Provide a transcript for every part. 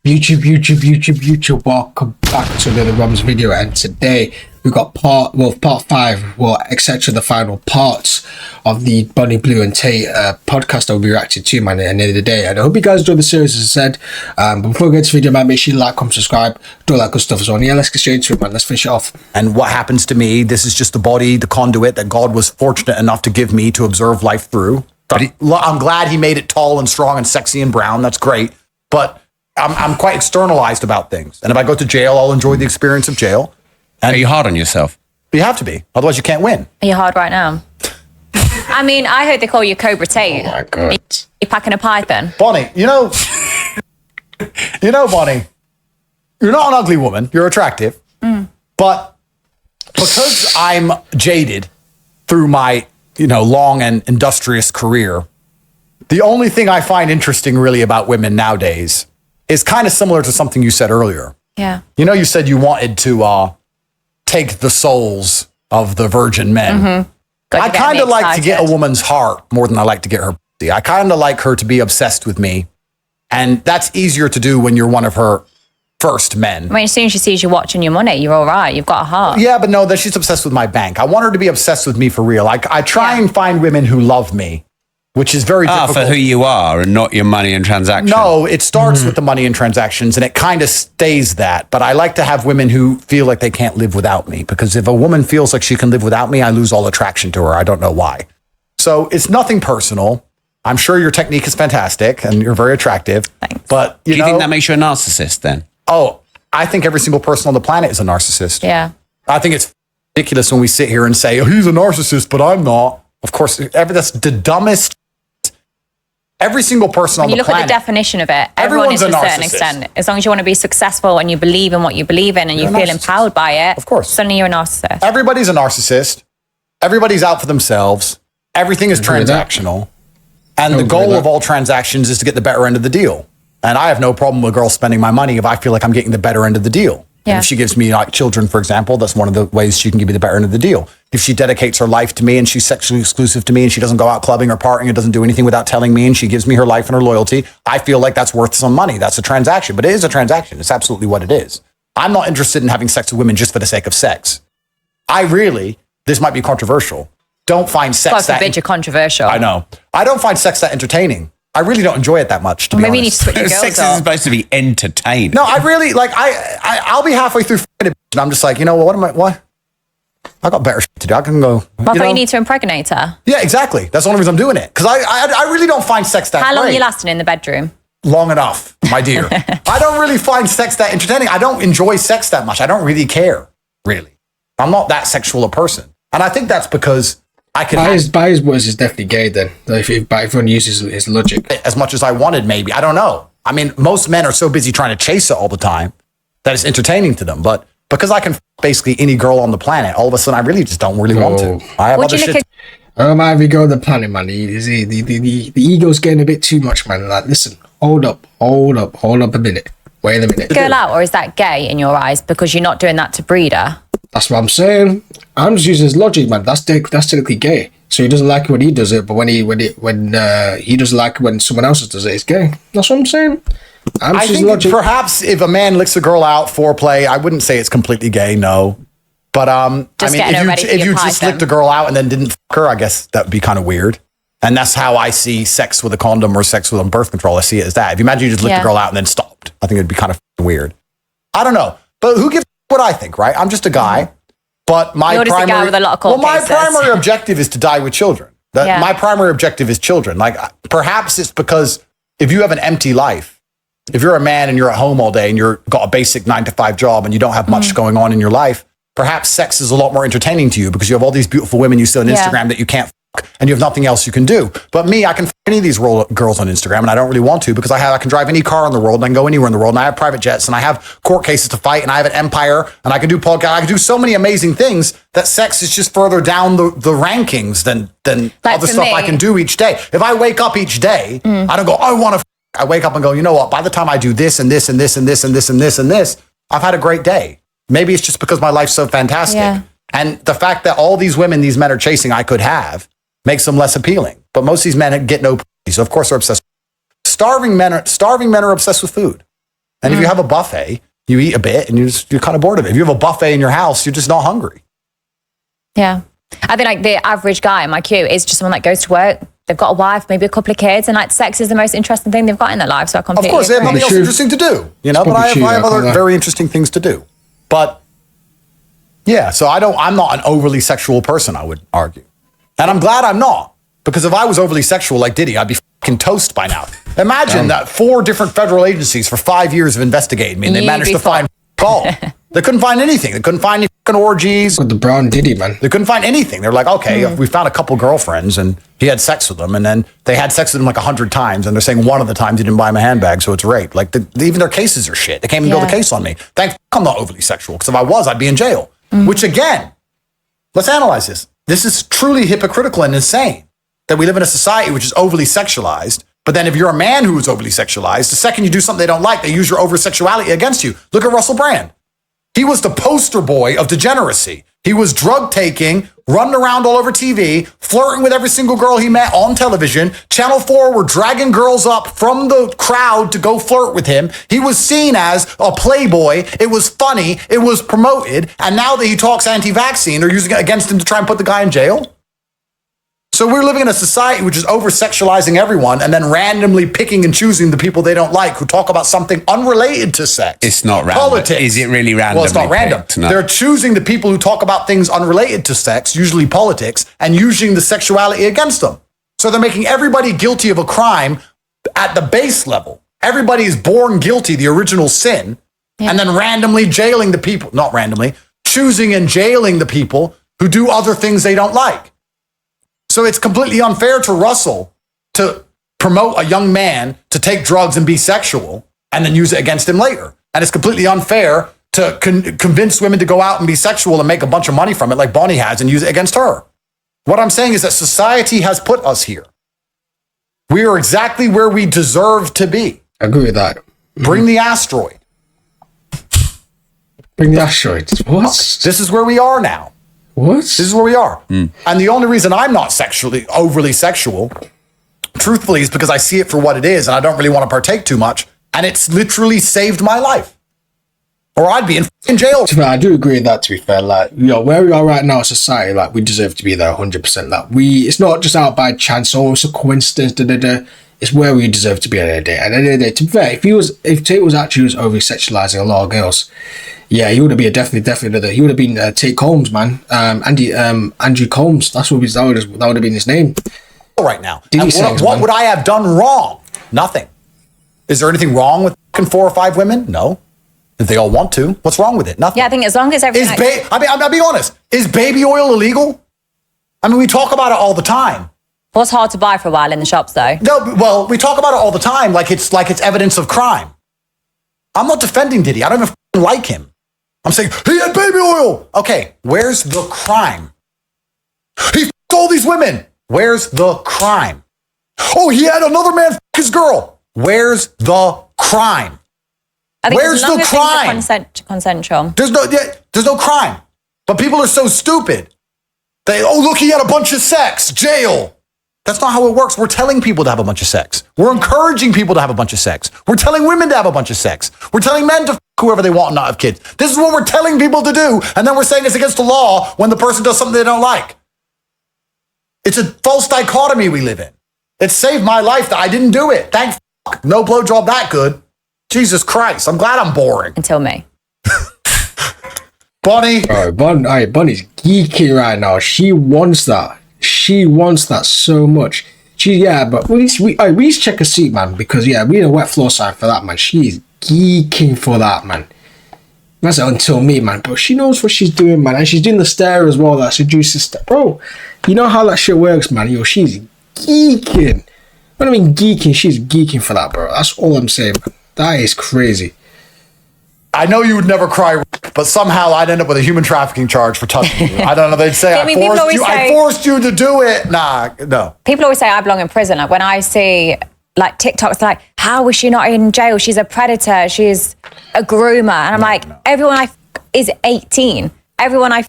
YouTube. Welcome back to another Romz video, and today we got part 5, etc. The final parts of the Bonnie Blue and Tate podcast that we'll be reacting to, man, at the end of the day. And I hope you guys enjoyed the series, as I said. But before we get to the video, man, make sure you like, comment, subscribe, do all that good stuff as well. And yeah, let's get straight into it, man. Let's finish it off. And what happens to me, this is just the body, the conduit that God was fortunate enough to give me to observe life through. I'm glad he made it tall and strong and sexy and brown. That's great. But I'm quite externalized about things. And if I go to jail, I'll enjoy the experience of jail. And are you hard on yourself? You have to be. Otherwise, you can't win. Are you hard right now? I mean, I heard they call you Cobra Tate. Oh, my God. You're packing a python. Bonnie, Bonnie, you're not an ugly woman. You're attractive. But because I'm jaded through my, long and industrious career, the only thing I find interesting really about women nowadays is kind of similar to something you said earlier. Yeah. You said you wanted to take the souls of the virgin men. Mm-hmm. I kind of like to get a woman's heart more than I like to get her pussy. I kind of like her to be obsessed with me. And that's easier to do when you're one of her first men. I mean, as soon as she sees you watching your money, you're all right. You've got a heart. Yeah, but no, that she's obsessed with my bank. I want her to be obsessed with me for real. I try and find women who love me, which is very difficult. For who you are and not your money and transactions. No, it starts with the money and transactions, and it kind of stays that. But I like to have women who feel like they can't live without me, because if a woman feels like she can live without me, I lose all attraction to her. I don't know why. So it's nothing personal. I'm sure your technique is fantastic, and you're very attractive. Thanks. But do you think that makes you a narcissist then? Oh, I think every single person on the planet is a narcissist. Yeah. I think it's ridiculous when we sit here and say, oh, he's a narcissist, but I'm not. Of course, that's the dumbest. Every single person on the planet. When you look at the definition of it, everyone is to a certain extent. As long as you want to be successful and you believe in what you believe in and you feel empowered by it, of course, suddenly you're a narcissist. Everybody's a narcissist. Everybody's out for themselves. Everything is transactional. And the goal of all transactions is to get the better end of the deal. And I have no problem with girls spending my money if I feel like I'm getting the better end of the deal. Yeah. And if she gives me children, for example, that's one of the ways she can give me the better end of the deal. If she dedicates her life to me and she's sexually exclusive to me and she doesn't go out clubbing or partying and doesn't do anything without telling me and she gives me her life and her loyalty, I feel like that's worth some money. That's a transaction. But it is a transaction. It's absolutely what it is. I'm not interested in having sex with women just for the sake of sex. This might be controversial, don't find sex God forbid you're controversial. I know. I don't find sex that entertaining. I really don't enjoy it that much, to be honest. Maybe you need to switch your girls Sex up. is supposed to be entertaining. No, I really, I'll be halfway through and I'm just like, what? I got better shit to do. I can go. I thought you need to impregnate her. Yeah, exactly. That's the only reason I'm doing it. Because I really don't find sex that How long great. are you lasting in the bedroom? Long enough, my dear. I don't really find sex that entertaining. I don't enjoy sex that much. I don't really care, really. I'm not that sexual a person. And I think that's because I can... By his words, it's definitely gay then. If everyone uses his logic. As much as I wanted, maybe. I don't know. I mean, most men are so busy trying to chase it all the time that it's entertaining to them. But because I can basically any girl on the planet, all of a sudden I really just don't really want to. I have other shit. Might be go on the planet, man. The ego's getting a bit too much, man. Like, listen, hold up a minute. Wait a minute. Girl out, or is that gay in your eyes because you're not doing that to breed her? That's what I'm saying. I'm just using his logic, man. That's technically gay. So he doesn't like it when he does it, but when he doesn't like it when someone else does it, it's gay. That's what I'm saying. I think logic. Perhaps if a man licks a girl out foreplay, I wouldn't say it's completely gay, no. But if you just licked a girl out and then didn't fuck her, I guess that would be kind of weird. And that's how I see sex with a condom or sex with birth control. I see it as that. If you imagine you just licked a girl out and then stopped, I think it'd be kind of weird. I don't know, but who gives what I think, right? I'm just a guy. But my primary objective is to die with children. My primary objective is children. Like, perhaps it's because if you have an empty life, if you're a man and you're at home all day and you've got a basic 9-to-5 job and you don't have much going on in your life, perhaps sex is a lot more entertaining to you because you have all these beautiful women you see on Instagram that you can't fuck and you have nothing else you can do. But me, I can fuck any of these girls on Instagram and I don't really want to because I can drive any car in the world and I can go anywhere in the world and I have private jets and I have court cases to fight and I have an empire and I can do podcasts. I can do so many amazing things that sex is just further down the rankings than other stuff I can do each day. If I wake up each day, I don't go, I want to I wake up and go, you know what? By the time I do this and this and this and this and this and this and this, I've had a great day. Maybe it's just because my life's so fantastic. Yeah. And the fact that all these women these men are chasing I could have makes them less appealing. But most of these men get no pussy, so of course they're obsessed. Starving men are obsessed with food. And if you have a buffet, you eat a bit and you're kind of bored of it. If you have a buffet in your house, you're just not hungry. Yeah. I think like the average guy in my queue is just someone that goes to work. They've got a wife, maybe a couple of kids, and like sex is the most interesting thing they've got in their life. So I completely Of course, they have agree. nothing else interesting to do, you know. But I have other very interesting things to do. But yeah, so I'm not an overly sexual person, I would argue, and I'm glad I'm not, because if I was overly sexual like Diddy, I'd be fucking toast by now. Imagine that 4 different federal agencies for 5 years have investigated me, and they managed to find all. They couldn't find anything. They couldn't find any fucking orgies. With the brown Diddy, man. They couldn't find anything. They're like, okay, we found a couple girlfriends and he had sex with them. And then they had sex with him like 100 times. And they're saying one of the times he didn't buy him a handbag, so it's rape. Like even their cases are shit. They can't even build a case on me. Thank I'm not overly sexual, because if I was, I'd be in jail. Which again, let's analyze this. This is truly hypocritical and insane that we live in a society which is overly sexualized. But then if you're a man who is overly sexualized, the second you do something they don't like, they use your over-sexuality against you. Look at Russell Brand. He was the poster boy of degeneracy. He was drug taking, running around all over TV, flirting with every single girl he met on television. Channel 4 were dragging girls up from the crowd to go flirt with him. He was seen as a playboy. It was funny. It was promoted. And now that he talks anti-vaccine, they're using it against him to try and put the guy in jail. So we're living in a society which is over-sexualizing everyone and then randomly picking and choosing the people they don't like who talk about something unrelated to sex. It's not random. Politics. Is it really random? Well, it's not random. No. They're choosing the people who talk about things unrelated to sex, usually politics, and using the sexuality against them. So they're making everybody guilty of a crime at the base level. Everybody is born guilty, the original sin, and then randomly jailing the people, not randomly, choosing and jailing the people who do other things they don't like. So it's completely unfair to Russell to promote a young man to take drugs and be sexual and then use it against him later. And it's completely unfair to convince women to go out and be sexual and make a bunch of money from it like Bonnie has and use it against her. What I'm saying is that society has put us here. We are exactly where we deserve to be. I agree with that. Bring the asteroid. Bring the asteroid. What? This is where we are now. What? This is where we are. And the only reason I'm not overly sexual, truthfully, is because I see it for what it is and I don't really want to partake too much. And it's literally saved my life. Or I'd be in jail. I do agree with that, to be fair. Like, you know, where we are right now as society, like, we deserve to be there 100%. Like, it's not just out by chance or it's a coincidence, It's where we deserve to be at the end of the day. And at the end of the day, to be fair, if Tate was overly sexualizing a lot of girls, yeah, he would have been definitely he would have been Tate Combs, man. Andrew Combs. That would have been his name. Right now. What would I have done wrong? Nothing. Is there anything wrong with 4 or 5 women? No. If they all want to, what's wrong with it? Nothing. Yeah, I think as long as everything... I'll be honest. Is baby oil illegal? I mean, we talk about it all the time. Well, it's hard to buy for a while in the shops, though. No, well, we talk about it all the time like it's evidence of crime. I'm not defending Diddy. I don't even like him. I'm saying, he had baby oil. Okay, where's the crime? He f***ed all these women. Where's the crime? Oh, he had another man f*** his girl. Where's the crime? I think Where's the crime? Consensual. There's no crime. But people are so stupid. Look, he had a bunch of sex. Jail. That's not how it works. We're telling people to have a bunch of sex. We're encouraging people to have a bunch of sex. We're telling women to have a bunch of sex. We're telling men to f*** whoever they want and not have kids. This is what we're telling people to do. And then we're saying it's against the law when the person does something they don't like. It's a false dichotomy we live in. It saved my life that I didn't do it. Thank f***. No blowjob that good. Jesus Christ. I'm glad I'm boring. Until me. Bonnie. Bonnie's geeky right now. She wants that. She wants that so much. But we need to check her seat, man, because we need a wet floor sign for that, man. She's geeking for that, man. That's until me, man. But she knows what she's doing, man, and she's doing the stare as well. That seduces stare, bro. You know how that shit works, man. She's geeking. When I mean geeking, she's geeking for that, bro. That's all I'm saying, man. That is crazy. I know you would never cry, but somehow I'd end up with a human trafficking charge for touching you. I don't know. They'd say, I forced you to do it. Nah, no. People always say I belong in prison. Like when I see like TikToks like, how is she not in jail? She's a predator. She's a groomer. And I'm like, everyone is 18. Everyone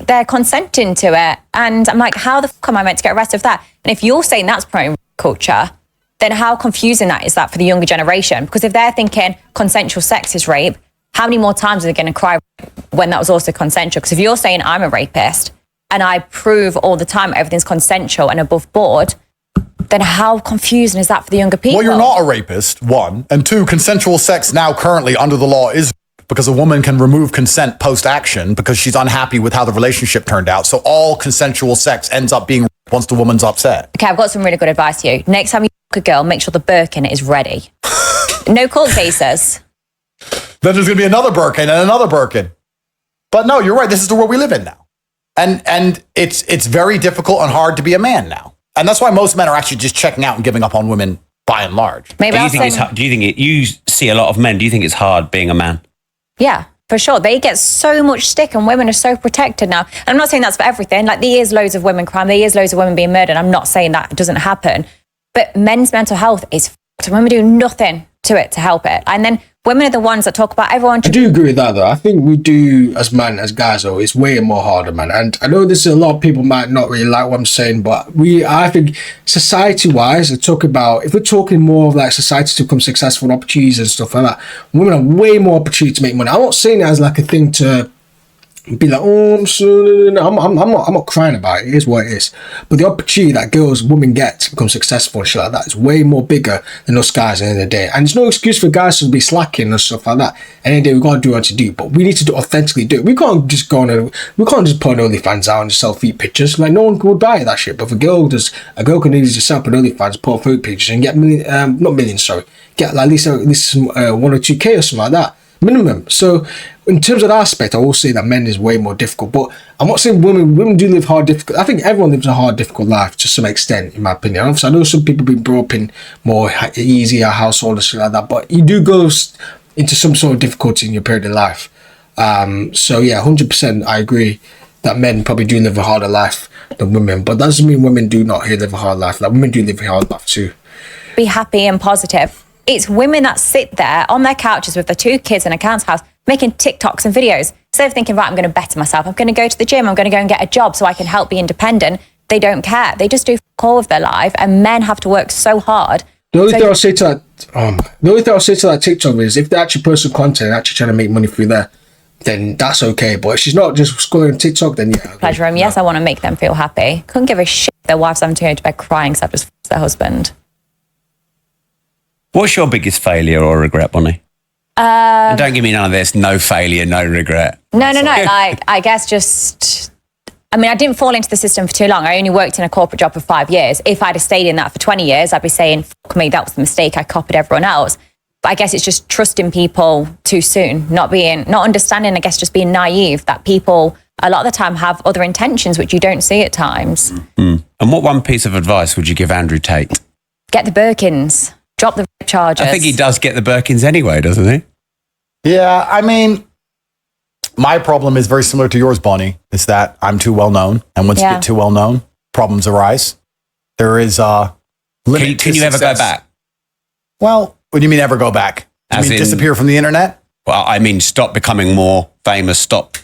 they're consenting to it. And I'm like, how the fuck am I meant to get arrested for that? And if you're saying that's pro culture, then how confusing is that for the younger generation? Because if they're thinking consensual sex is rape, how many more times are they going to cry when that was also consensual? Because if you're saying I'm a rapist and I prove all the time everything's consensual and above board, then how confusing is that for the younger people? Well, you're not a rapist, one. And two, consensual sex now currently under the law is because a woman can remove consent post-action because she's unhappy with how the relationship turned out. So all consensual sex ends up being once the woman's upset. Okay, I've got some really good advice for you. Next time you fuck a girl, make sure the Birkin is ready. No court cases. Then there's going to be another Birkin and another Birkin. But no, you're right. This is the world we live in now. And it's very difficult and hard to be a man now. And that's why most men are actually just checking out and giving up on women by and large. Maybe you see a lot of men, do you think it's hard being a man? Yeah, for sure. They get so much stick and women are so protected now. And I'm not saying that's for everything. Like, there is loads of women crime. There is loads of women being murdered. I'm not saying that doesn't happen. But men's mental health is fucked. Women do nothing to it to help it. And then women are the ones that talk about everyone. I do agree with that, though. I think we do, as guys, though, it's way more harder, man. And I know this is a lot of people might not really like what I'm saying, but I think society-wise, if we're talking more of like society to become successful and opportunities and stuff like that, women have way more opportunity to make money. I'm not saying it as like a thing to be like, I'm not crying about it. It is what it is. But the opportunity that women get to become successful and shit like that is way more bigger than us guys at the end of the day. And there's no excuse for guys to be slacking and stuff like that. At the end of the day, we got to do what to do. But we need to authentically do it. We can't just put an OnlyFans out and just sell feet pictures. Like, no one would buy that shit. But if a girl can easily just set up an OnlyFans, put foot pictures and get get at least 1 or 2K or something like that. Minimum. So in terms of that aspect, I will say that men is way more difficult. But I'm not saying women do live hard, difficult. I think everyone lives a hard, difficult life to some extent, in my opinion. Obviously, I know some people been brought up in more easier household and shit like that, but you do go into some sort of difficulty in your period of life. So yeah, 100% I agree that men probably do live a harder life than women, but that doesn't mean women do not live a hard life. Like, women do live a hard life too. Be happy and positive. It's women that sit there on their couches with their 2 kids in a council house making TikToks and videos. Instead of thinking, right, I'm going to better myself. I'm going to go to the gym. I'm going to go and get a job so I can help be independent. They don't care. They just do all of their life. And men have to work so hard. The only thing I'll say to that TikTok is if they're actually posting content and actually trying to make money through there, then that's okay. But if she's not just scrolling TikTok, then yeah. Pleasure. Yes, I want to make them feel happy. Couldn't give a shit if their wife's having to go to bed crying because I've just f***ed their husband. What's your biggest failure or regret, Bonnie? And don't give me none of this, no failure, no regret. No. Like, I guess I didn't fall into the system for too long. I only worked in a corporate job for 5 years. If I'd have stayed in that for 20 years, I'd be saying, fuck me, that was the mistake. I copied everyone else. But I guess it's just trusting people too soon, not understanding, I guess, just being naive that people a lot of the time have other intentions, which you don't see at times. Mm. And what one piece of advice would you give Andrew Tate? Get the Birkins. Drop the rape charges. I think he does get the Birkins anyway, doesn't he? Yeah, I mean, my problem is very similar to yours, Bonnie, is that I'm too well known. And once you get too well known, problems arise. There is a limit. Can you ever go back? Well, what do you mean ever go back? Do you mean disappear from the internet? Well, I mean, stop becoming more famous, stop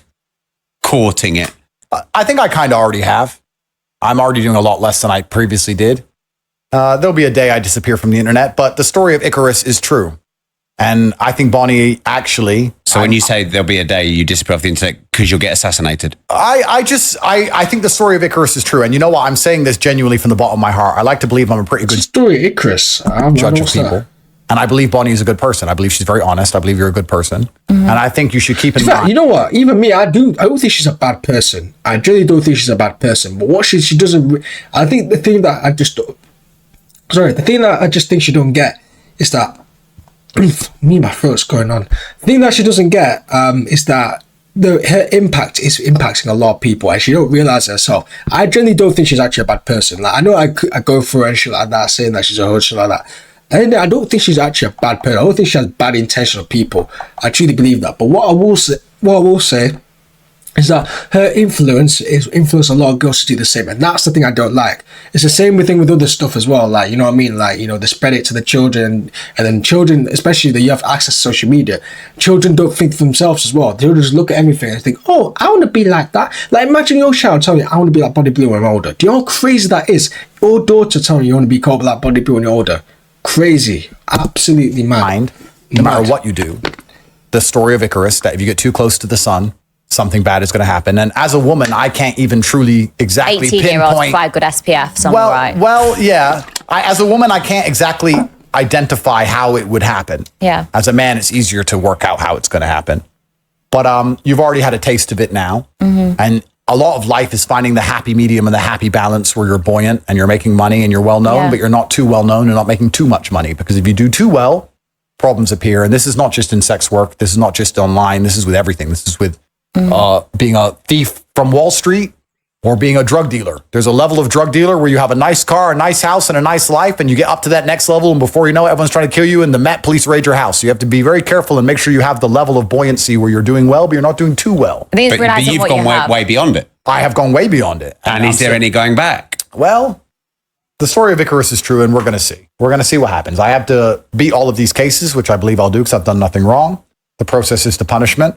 courting it. I think I kind of already have. I'm already doing a lot less than I previously did. There'll be a day I disappear from the internet, but the story of Icarus is true. And I think Bonnie actually... So when you say there'll be a day you disappear off the internet because you'll get assassinated? I think the story of Icarus is true. And you know what? I'm saying this genuinely from the bottom of my heart. I like to believe I'm a pretty good story of Icarus. Judge of people. And I believe Bonnie is a good person. I believe she's very honest. I believe you're a good person. Mm-hmm. And I think you should keep in mind... You know what? Even me, I don't think she's a bad person. I really don't think she's a bad person. But what she doesn't... I think the thing that I just think she don't get is that my throat's going on. The thing that she doesn't get is that her impact is impacting a lot of people and she don't realize it herself. I generally don't think she's actually a bad person. Like, I know I go through her and shit like that, saying that she's a hood, shit like that. And I don't think she's actually a bad person. I don't think she has bad intention of people. I truly believe that. But what I will say is that her influence a lot of girls to do the same, and that's the thing I don't like. It's the same thing with other stuff as well, like, you know what I mean, like, you know, they spread it to the children, and then children, especially that you have access to social media, children don't think for themselves as well. They'll just look at everything and think, oh, I want to be like that. Like, imagine your child telling you, I want to be like Body Blue when I'm older. Do you know how crazy that is? Your daughter telling you want to be called like Body Blue when you're older. crazy, absolutely mad. No matter what you do, the story of Icarus, that if you get too close to the sun, something bad is going to happen. And as a woman, I can't even truly exactly 18-year-olds pinpoint. provide good SPF, so right. Well, yeah. As a woman, I can't exactly identify how it would happen. Yeah. As a man, it's easier to work out how it's going to happen. But you've already had a taste of it now. And a lot of life is finding the happy medium and the happy balance where you're buoyant and you're making money and you're well known, but you're not too well known and not making too much money. Because if you do too well, problems appear. And this is not just in sex work. This is not just online. This is with everything. This is with being a thief from Wall Street or being a drug dealer. There's a level of drug dealer where you have a nice car, a nice house, and a nice life, and you get up to that next level, and before you know it, everyone's trying to kill you, and the Met police raid your house. So you have to be very careful and make sure you have the level of buoyancy where you're doing well, but you're not doing too well. But you've gone way beyond it. I have gone way beyond it. And is there any going back? Well, the story of Icarus is true, and we're going to see. We're going to see what happens. I have to beat all of these cases, which I believe I'll do because I've done nothing wrong. The process is to punishment.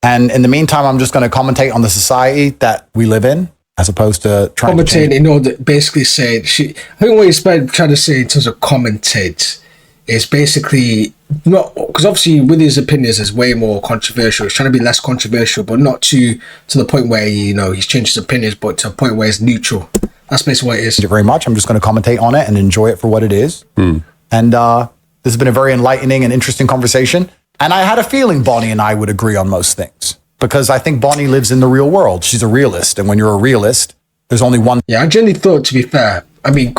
And in the meantime, I'm just going to commentate on the society that we live in, as opposed to trying to change. In order, basically saying, I think what he's trying to say in terms of commentate is basically not, because obviously with his opinions is way more controversial. He's trying to be less controversial, but not to the point where he's changed his opinions, but to a point where it's neutral. That's basically what it is. Thank you very much. I'm just going to commentate on it and enjoy it for what it is. And this has been a very enlightening and interesting conversation. And I had a feeling Bonnie and I would agree on most things, because I think Bonnie lives in the real world. She's a realist. And when you're a realist, there's only one. Yeah, I generally thought, to be fair, I mean,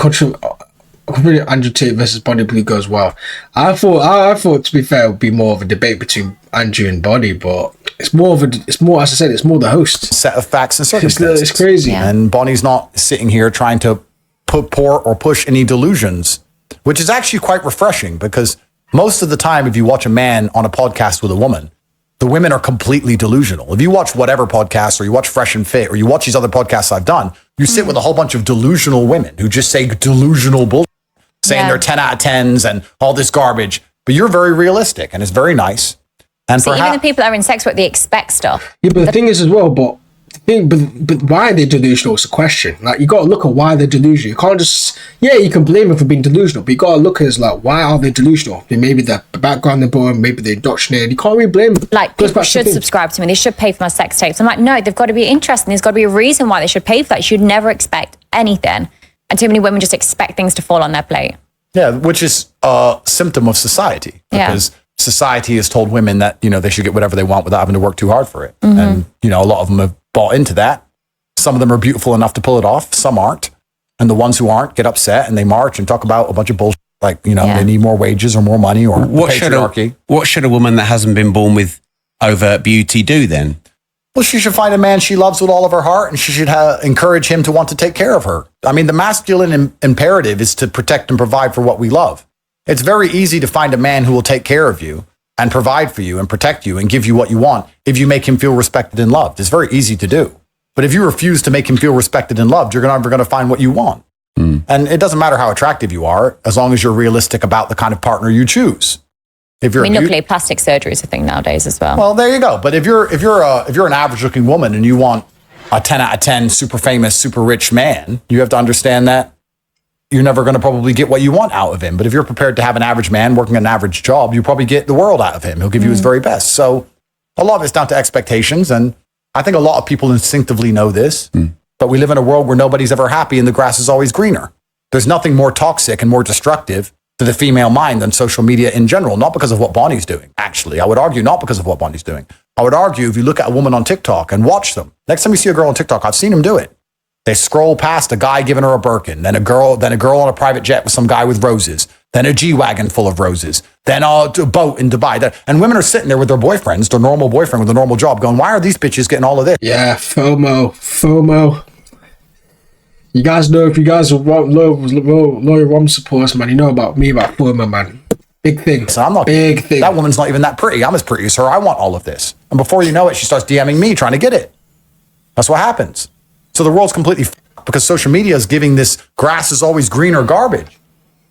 Andrew Tate versus Bonnie Blue goes well. I thought, to be fair, it would be more of a debate between Andrew and Bonnie, but it's more, as I said, it's more the host. Set of facts and circumstances. It's crazy. Yeah. And Bonnie's not sitting here trying to pour or push any delusions, which is actually quite refreshing, because most of the time, if you watch a man on a podcast with a woman, the women are completely delusional. If you watch whatever podcast, or you watch Fresh and Fit, or you watch these other podcasts I've done, you sit with a whole bunch of delusional women who just say delusional bullshit, saying they're 10 out of 10s and all this garbage. But you're very realistic, and it's very nice. And so even the people that are in sex work, they expect stuff. Yeah, but the thing is as well, but why are they delusional is a question. Like, you got to look at why they're delusional. You can't just, you can blame them for being delusional, but you got to look at why are they delusional? Maybe the background they're born, maybe they're indoctrinated. You can't really blame them. Like, people should subscribe to me. They should pay for my sex tapes. I'm like, no, they've got to be interesting. There's got to be a reason why they should pay for that. You should never expect anything. And too many women just expect things to fall on their plate. Yeah, which is a symptom of society. Because society has told women that, they should get whatever they want without having to work too hard for it. And, a lot of them have bought into that. Some of them are beautiful enough to pull it off. Some aren't. And the ones who aren't get upset and they march and talk about a bunch of bullshit. Like, they need more wages or more money or patriarchy. What should a woman that hasn't been born with overt beauty do then? Well, she should find a man she loves with all of her heart, and she should encourage him to want to take care of her. I mean, the masculine imperative is to protect and provide for what we love. It's very easy to find a man who will take care of you and provide for you and protect you and give you what you want if you make him feel respected and loved. It's very easy to do. But if you refuse to make him feel respected and loved, you're never going to find what you want. And it doesn't matter how attractive you are, as long as you're realistic about the kind of partner you choose. Luckily, plastic surgery is a thing nowadays as well. Well, there you go. But if you're an average-looking woman and you want a 10 out of 10 super famous, super rich man, you have to understand that you're never going to probably get what you want out of him. But if you're prepared to have an average man working an average job, you probably get the world out of him. He'll give you his very best. So a lot of it's down to expectations. And I think a lot of people instinctively know this. But we live in a world where nobody's ever happy and the grass is always greener. There's nothing more toxic and more destructive to the female mind than social media in general, not because of what Bonnie's doing. Actually, I would argue not because of what Bonnie's doing. I would argue if you look at a woman on TikTok and watch them, next time you see a girl on TikTok, I've seen them do it. They scroll past a guy giving her a Birkin, then a girl on a private jet with some guy with roses, then a G-Wagon full of roses, then a boat in Dubai. And women are sitting there with their boyfriends, their normal boyfriend with a normal job, going, why are these bitches getting all of this? Yeah, FOMO. You guys know, if you guys are loyal Romz supporters, man, you know about me, about FOMO, man. Big thing. So I'm not big thing. That woman's not even that pretty. I'm as pretty as her. I want all of this. And before you know it, she starts DMing me trying to get it. That's what happens. So the world's completely because social media is giving this grass is always greener garbage.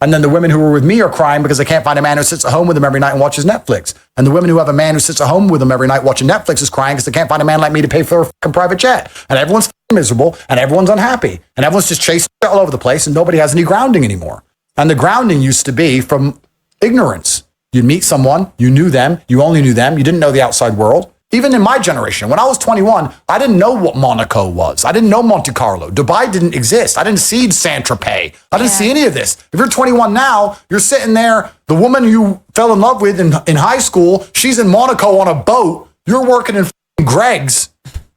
And then the women who are with me are crying because they can't find a man who sits at home with them every night and watches Netflix. And the women who have a man who sits at home with them every night watching Netflix is crying because they can't find a man like me to pay for a private jet. And everyone's miserable and everyone's unhappy and everyone's just chasing all over the place and nobody has any grounding anymore. And the grounding used to be from ignorance. You'd meet someone, you knew them, you only knew them, you didn't know the outside world. Even in my generation, when I was 21, I didn't know what Monaco was. I didn't know Monte Carlo. Dubai didn't exist. I didn't see Saint-Tropez. I didn't see any of this. If you're 21 now, you're sitting there, the woman you fell in love with in high school, she's in Monaco on a boat, you're working in Greg's,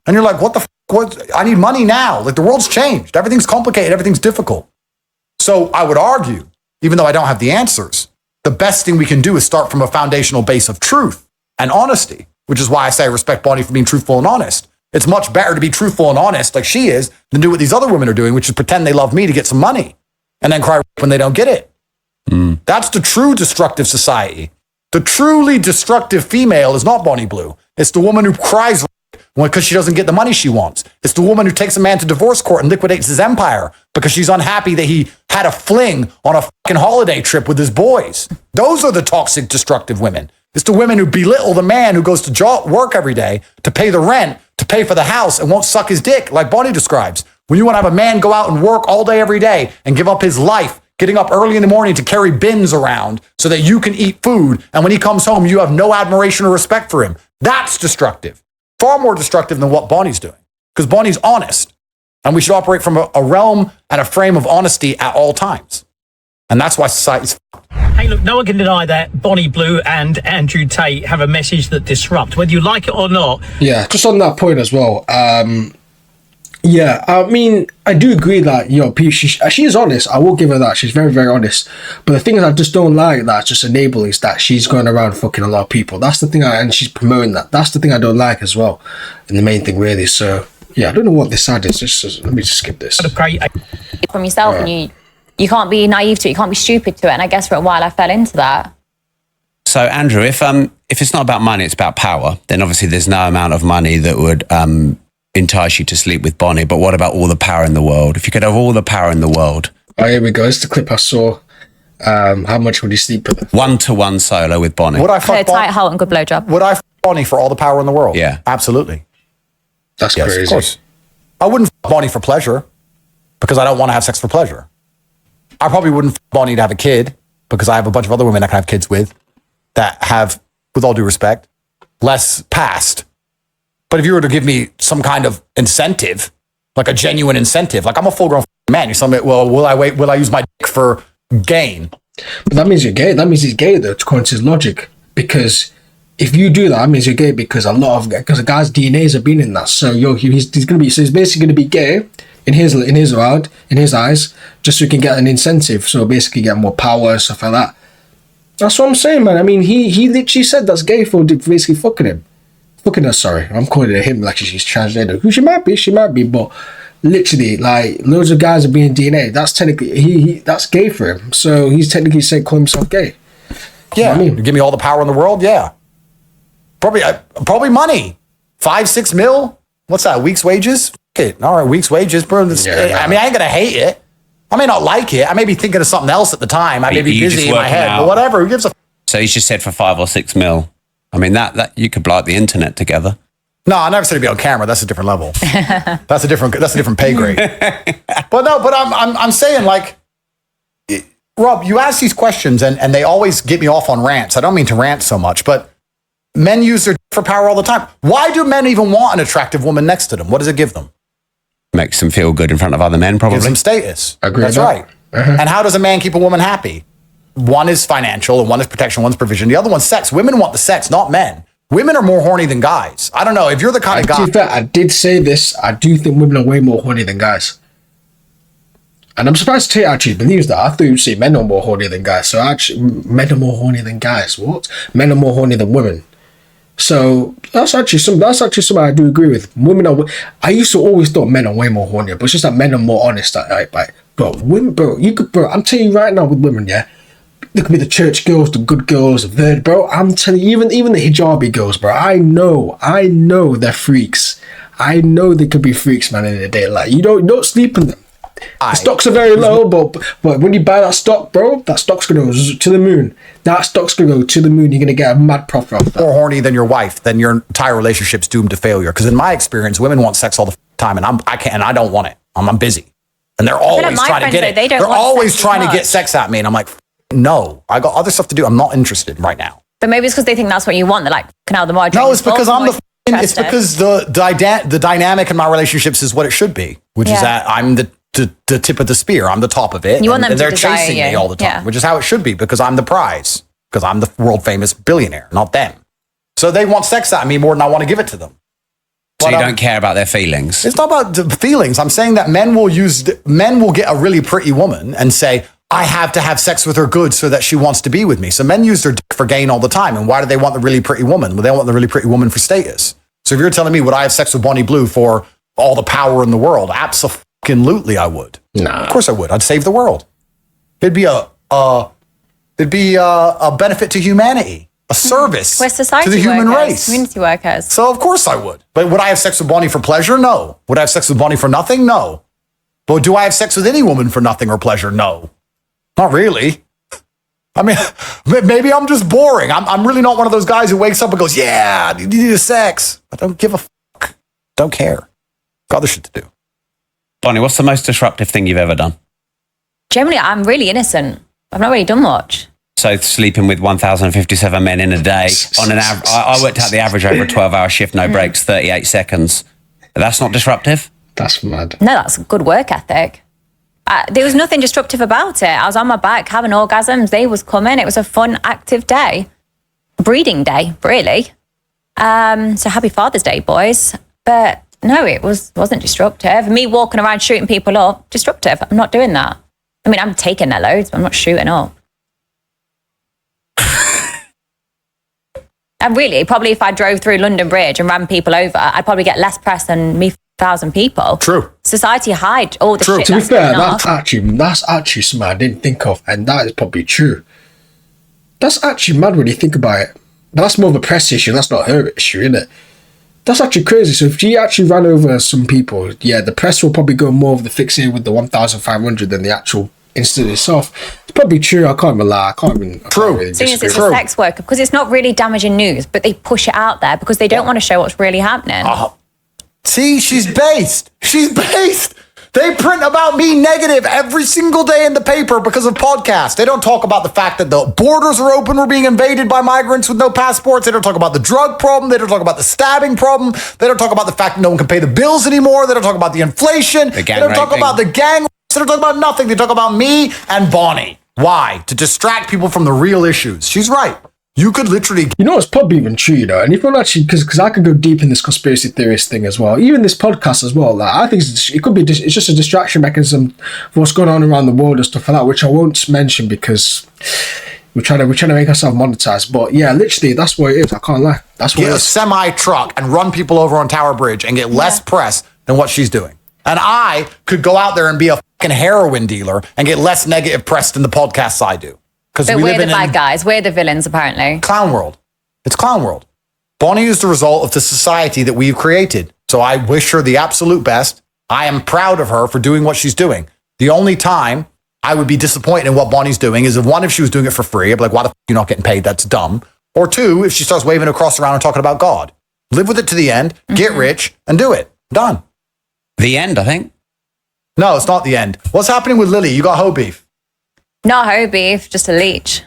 and you're like, what the what? I need money now. Like, the world's changed. Everything's complicated. Everything's difficult. So I would argue, even though I don't have the answers, the best thing we can do is start from a foundational base of truth and honesty, which is why I say I respect Bonnie for being truthful and honest. It's much better to be truthful and honest like she is than do what these other women are doing, which is pretend they love me to get some money and then cry when they don't get it. That's the true destructive society. The truly destructive female is not Bonnie Blue. It's the woman who cries because she doesn't get the money she wants. It's the woman who takes a man to divorce court and liquidates his empire because she's unhappy that he had a fling on a fucking holiday trip with his boys. Those are the toxic, destructive women. It's the women who belittle the man who goes to work every day to pay the rent, to pay for the house, and won't suck his dick, like Bonnie describes. When you want to have a man go out and work all day every day and give up his life, getting up early in the morning to carry bins around so that you can eat food, and when he comes home, you have no admiration or respect for him. That's destructive. Far more destructive than what Bonnie's doing. Because Bonnie's honest. And we should operate from a realm and a frame of honesty at all times. And that's why society's Hey, look, no one can deny that Bonnie Blue and Andrew Tate have a message that disrupts, whether you like it or not. Yeah, just on that point as well. Yeah, I mean, I do agree that, she is honest. I will give her that. She's very, very honest. But the thing is, I just don't like that. Just enabling is that she's going around fucking a lot of people. That's the thing, and she's promoting that. That's the thing I don't like as well. And the main thing, really. So, yeah, I don't know what this ad is. Let me just skip this. From yourself, and you can't be naive to it. You can't be stupid to it. And I guess for a while, I fell into that. So, Andrew, if it's not about money, it's about power, then obviously there's no amount of money that would entice you to sleep with Bonnie. But what about all the power in the world? If you could have all the power in the world. Oh, here we go. It's the clip I saw. How much would you sleep with? 1-to-1 solo with Bonnie. Would I fuck tight halt and good blowjob? Would I fuck Bonnie for all the power in the world? Yeah. Absolutely. That's Yes, crazy. of course. I wouldn't fuck Bonnie for pleasure because I don't want to have sex for pleasure. I probably wouldn't fuck Bonnie to have a kid because I have a bunch of other women I can have kids with that have, with all due respect, less past. But if you were to give me some kind of incentive, like a genuine incentive, like I'm a full-grown man, you're something, well, will I use my dick for gain? But that means you're gay. That means he's gay, though, according to his logic. Because if you do that means you're gay because because a guy's DNAs have been in that. So he's basically gonna be gay in his eyes, just so he can get an incentive. So basically get more power and stuff like that. That's what I'm saying, man. I mean, he literally said that's gay for basically fucking him. Fucking her, sorry. I'm calling him like she's transgender. Who she might be, but literally, like, loads of guys are being DNA. That's technically, that's gay for him. So he's technically calling himself gay. Yeah. I mean, you give me all the power in the world? Yeah. Probably money. 5-6 mil? What's that? Week's wages? It. All right, week's wages, bro. I mean, I ain't gonna hate it. I may not like it. I may be thinking of something else at the time. I may be busy in my head, but whatever. Who gives a? So he's just said for 5 or 6 mil. I mean, that you could blow up the internet together. No, I never said it'd be on camera. That's a different level. That's a different pay grade. But I'm saying, like, Rob, you ask these questions and they always get me off on rants. I don't mean to rant so much, but men use their for power all the time. Why do men even want an attractive woman next to them? What does it give them? Makes them feel good in front of other men, probably. Gives them status. Agree. That's right. Uh-huh. And how does a man keep a woman happy? One is financial and one is protection, one's provision. The other one's sex. Women want the sex, not men. Women are more horny than guys. I don't know. If you're the kind of guy... I did say this. I do think women are way more horny than guys. And I'm surprised Tate actually believes that. I thought you'd say men are more horny than guys. So actually, men are more horny than guys. What? Men are more horny than women. So that's actually something I do agree with. Women are... I used to always thought men are way more horny, but it's just that men are more honest. I'm telling you right now with women, yeah? Look at me, the church girls, the good girls, the virgin, bro. I'm telling you, even the hijabi girls, bro. I know they're freaks. I know they could be freaks, man, in the day. Like, you don't sleep in them. The stocks are very low, but when you buy that stock, bro, that stock's gonna go to the moon. That stock's gonna go to the moon. You're gonna get a mad profit off that. More horny than your wife, then your entire relationship's doomed to failure. Because in my experience, women want sex all the time, and I can't, and I don't want it. I'm busy. And they're always trying to get it. They're always trying to get sex at me. And I'm like, no, I got other stuff to do. I'm not interested right now. But maybe it's because they think that's what you want. They're like, the more I drink, no, it's because it's because the dynamic in my relationships is what it should be, which is that I'm the tip of the spear. I'm the top of it. You want them and to they're chasing me all the time, which is how it should be, because I'm the prize, because I'm the world famous billionaire, not them. So they want sex out of me more than I want to give it to them. So you don't care about their feelings? It's not about the feelings. I'm saying that men will get a really pretty woman and say, I have to have sex with her good so that she wants to be with me. So men use their dick for gain all the time. And why do they want the really pretty woman? Well, they want the really pretty woman for status. So if you're telling me, would I have sex with Bonnie Blue for all the power in the world? Absolutely, I would. Nah. Of course I would. I'd save the world. It'd be a benefit to humanity, a service to the human race. Community workers. So of course I would. But would I have sex with Bonnie for pleasure? No. Would I have sex with Bonnie for nothing? No. But do I have sex with any woman for nothing or pleasure? No. Not really. I mean, maybe I'm just boring. I'm really not one of those guys who wakes up and goes, yeah, you need sex. I don't give a fuck. Don't care. Got other shit to do. Bonnie, what's the most disruptive thing you've ever done? Generally, I'm really innocent. I've not really done much. So sleeping with 1,057 men in a day, on an I worked out the average over a 12-hour shift, no breaks, 38 seconds. That's not disruptive? That's mad. No, that's good work ethic. There was nothing disruptive about it. I was on my back having orgasms. Day was coming. It was a fun, active day. Breeding day, really. So happy Father's Day, boys. But no, it wasn't disruptive. Me walking around shooting people up, disruptive. I'm not doing that. I mean, I'm taking their loads, but I'm not shooting up. And really, probably if I drove through London Bridge and ran people over, I'd probably get less press than me 1,000 people. True. Society hide all the shit. To be fair, that's actually something I didn't think of, and that is probably true. That's actually mad when you think about it. That's more of a press issue. That's not her issue, isn't it? That's actually crazy. So if she actually ran over some people, the press will probably go more of the fixing with the 1,500 than the actual incident itself. It's probably true. I can't even lie. I can't really Seeing as it's a sex worker, because it's not really damaging news, but they push it out there because they don't want to show what's really happening. See, she's based. They print about me negative every single day in the paper because of podcasts. They don't talk about the fact that the borders are open, we're being invaded by migrants with no passports. They don't talk about the drug problem. They don't talk about the stabbing problem. They don't talk about the fact that no one can pay the bills anymore. They don't talk about the inflation. They don't talk about the gang. They don't talk about nothing. They talk about me and Bonnie. Why? To distract people from the real issues. She's right. You could literally... You know, it's probably even true, you know, and if you're actually... Because I could go deep in this conspiracy theorist thing as well. Even this podcast as well. Like, I think it could be... It's just a distraction mechanism for what's going on around the world and stuff like that, which I won't mention because we're trying to make ourselves monetized. But yeah, literally, that's what it is. I can't lie. That's what it is. Get a semi-truck and run people over on Tower Bridge and get less press than what she's doing. And I could go out there and be a fucking heroin dealer and get less negative press than the podcasts I do. But we're the bad guys. We're the villains, apparently. Clown world. It's clown world. Bonnie is the result of the society that we've created. So I wish her the absolute best. I am proud of her for doing what she's doing. The only time I would be disappointed in what Bonnie's doing is if she was doing it for free, I'd be like, why the fuck are you not getting paid? That's dumb. Or two, if she starts waving across around and talking about God. Live with it to the end, get rich, and do it. Done. The end, I think. No, it's not the end. What's happening with Lily? You got hoe beef. Not hoe beef, just a leech.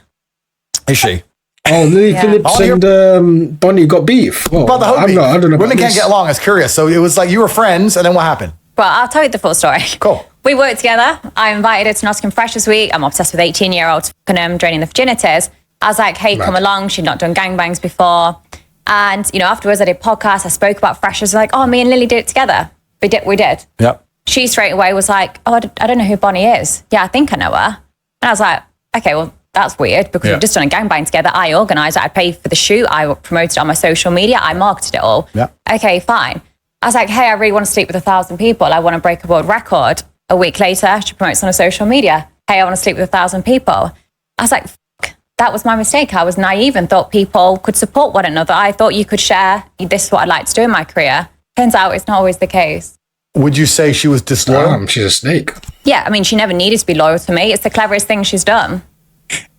Is she? Oh, Lily Phillips and Bonnie got beef. Oh, about the hoe beef. I don't know. Women can't get along. I was curious. So it was like you were friends, and then what happened? Well, I'll tell you the full story. Cool. We worked together. I invited her to Nottingham Freshers Week. I'm obsessed with 18-year-olds draining the virginities. I was like, hey, come along. She'd not done gangbangs before. And, you know, afterwards I did podcasts. I spoke about Freshers. Like, oh, me and Lily did it together. We did. Yep. She straight away was like, oh, I don't know who Bonnie is. Yeah, I think I know her. And I was like, okay, well, that's weird because we've just done a gangbang together. I organised it. I paid for the shoot. I promoted it on my social media. I marketed it all. Yeah. Okay, fine. I was like, hey, I really want to sleep with 1,000 people. I want to break a world record. A week later, she promotes on her social media. Hey, I want to sleep with 1,000 people. I was like, that was my mistake. I was naive and thought people could support one another. I thought you could share, this is what I'd like to do in my career. Turns out it's not always the case. Would you say she was disloyal? She's a snake. Yeah, I mean, she never needed to be loyal to me. It's the cleverest thing she's done.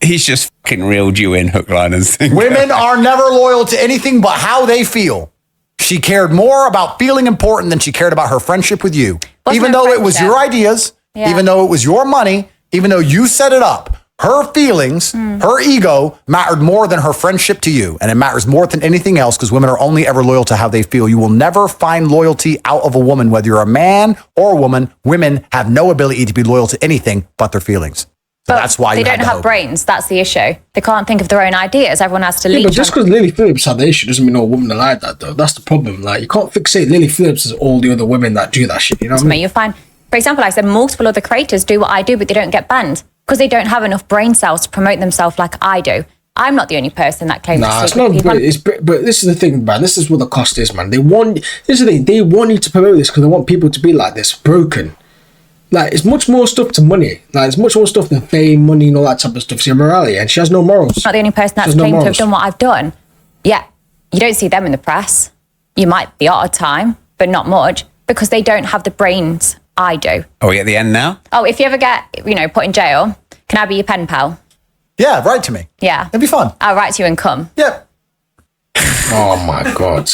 He's just fucking reeled you in hook, line, and sinker. Women are never loyal to anything but how they feel. She cared more about feeling important than she cared about her friendship with you. Even though it was your ideas, Even though it was your money, even though you set it up, her feelings, her ego mattered more than her friendship to you. And it matters more than anything else because women are only ever loyal to how they feel. You will never find loyalty out of a woman, whether you're a man or a woman. Women have no ability to be loyal to anything but their feelings. So that's why they don't have brains. That's the issue. They can't think of their own ideas. Everyone has to lead. But just because Lily Phillips had the issue doesn't mean no woman are like that, though. That's the problem. Like, you can't fixate Lily Phillips as all the other women that do that shit. You know what I mean? You find, for example, I said multiple other creators do what I do, but they don't get banned because they don't have enough brain cells to promote themselves like I do. I'm not the only person that claims to it's not. But this is the thing, man. This is what the cost is, man. This is the thing. They want you to promote this because they want people to be like this, broken. Like, it's much more stuff to money. Like, it's much more stuff than fame, money, and all that type of stuff. It's your morality, and she has no morals. I'm not the only person that's claimed to have done what I've done. Yeah, you don't see them in the press. You might the odd time, but not much, because they don't have the brains I do. Are we at the end now? Oh, if you ever get, put in jail, can I be your pen pal? Yeah, write to me. Yeah. It'd be fun. I'll write to you and come. Yeah. Oh, my God.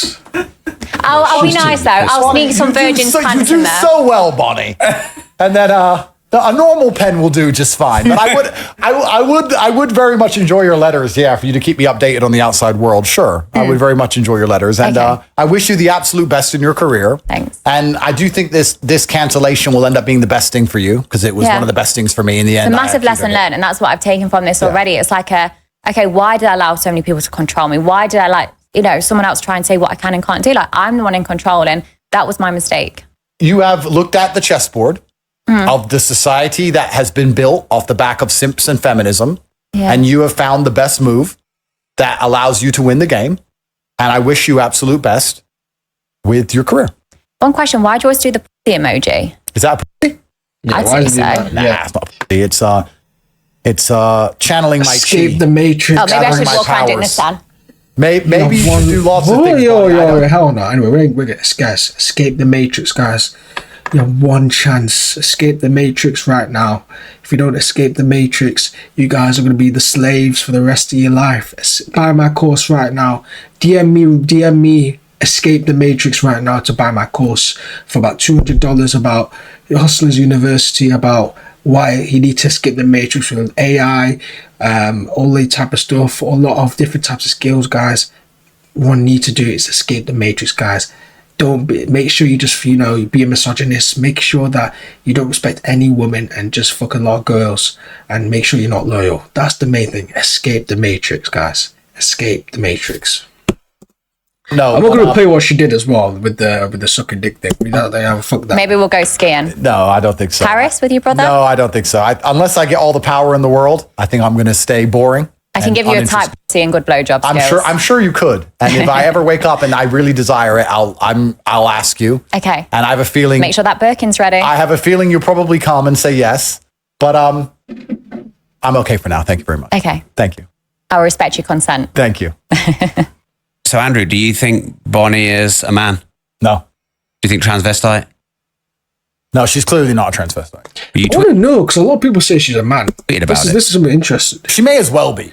I'll be nice, though. I'll sneak some Virgin's pants in there. You do so well, Bonnie. And then a normal pen will do just fine. But I would very much enjoy your letters. Yeah, for you to keep me updated on the outside world. Sure, I would very much enjoy your letters, and I wish you the absolute best in your career. Thanks. And I do think this cancellation will end up being the best thing for you because it was one of the best things for me in the end. It's a massive lesson learned, and that's what I've taken from this already. It's like okay, why did I allow so many people to control me? Why did I someone else try and say what I can and can't do? Like, I'm the one in control, and that was my mistake. You have looked at the chessboard of the society that has been built off the back of simps and feminism, and you have found the best move that allows you to win the game. And I wish you absolute best with your career. One question, why do you always do the pussy emoji? Is that pussy? Yeah, I'd say so. Nah, it's not pussy. It's channeling my Escape chi. the Matrix. Oh, maybe I should walk around in the sun. Maybe you should do lots of things. Hell no. Anyway, we're getting guys. Escape the Matrix, guys. You have one chance. Escape the Matrix right now. If you don't escape the Matrix, you guys are going to be the slaves for the rest of your life. Buy my course right now. DM me. Escape the Matrix right now to buy my course for about $200 about Hustlers University, about why you need to escape the Matrix with AI, all the type of stuff, a lot of different types of skills, guys. One need to do is escape the Matrix, guys. Make sure you just, be a misogynist. Make sure that you don't respect any woman and just fuck a lot of girls, and make sure you're not loyal. That's the main thing. Escape the Matrix, guys. Escape the Matrix. No, I'm not going to play what she did as well with the sucking dick thing. Fuck that. Maybe we'll go skiing. No, I don't think so. Paris with your brother? No, I don't think so. Unless I get all the power in the world, I think I'm going to stay boring. I can give you a type C and good blowjob skills. I'm sure you could. And if I ever wake up and I really desire it, I'll ask you. Okay. And I have a feeling. Make sure that Birkin's ready. I have a feeling you'll probably come and say yes. But I'm okay for now. Thank you very much. Okay. Thank you. I'll respect your consent. Thank you. So, Andrew, do you think Bonnie is a man? No. Do you think transvestite? No, she's clearly not a transvestite. I want to know, because a lot of people say she's a man. This is something interesting. She may as well be.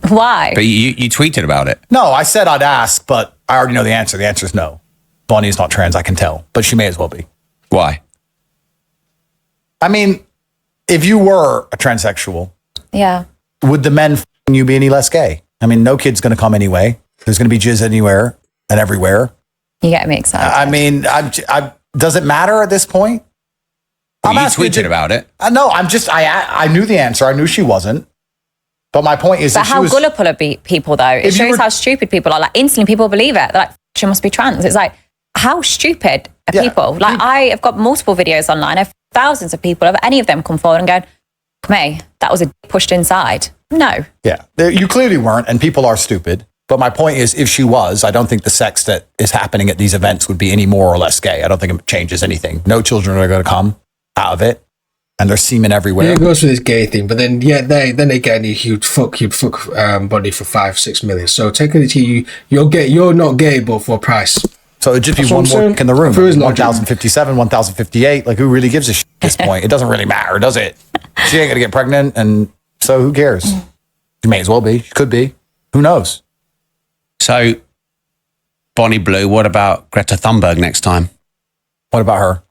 Why? But you tweeted about it. No, I said I'd ask, but I already know the answer. The answer is no. Bonnie is not trans, I can tell, but she may as well be. Why? I mean, if you were a transsexual, would the men f***ing you be any less gay? I mean, no kid's going to come anyway. There's going to be jizz anywhere and everywhere. You get me excited. I mean, does it matter at this point? Well, you tweeted about it. No, I knew the answer. I knew she wasn't. But my point is, but how gullible are people though? It shows how stupid people are. Like, instantly people believe it. They're like, she must be trans. It's like, how stupid are people? Like, I have got multiple videos online. I have thousands of people. Have any of them come forward and go, me, that was a pushed inside? No. Yeah, you clearly weren't, and people are stupid. But my point is, if she was, I don't think the sex that is happening at these events would be any more or less gay. I don't think it changes anything. No children are going to come out of it. And there's semen everywhere. Yeah, it goes for this gay thing, but then they get any huge fuck body for 5-6 million. So technically, you're not gay, but for a price. So it'd just be one more in the room. 1,057, 1,058. Like, who really gives a shit at this point? It doesn't really matter, does it? She ain't gonna get pregnant, and so who cares? She may as well be. She could be. Who knows? So, Bonnie Blue. What about Greta Thunberg next time? What about her?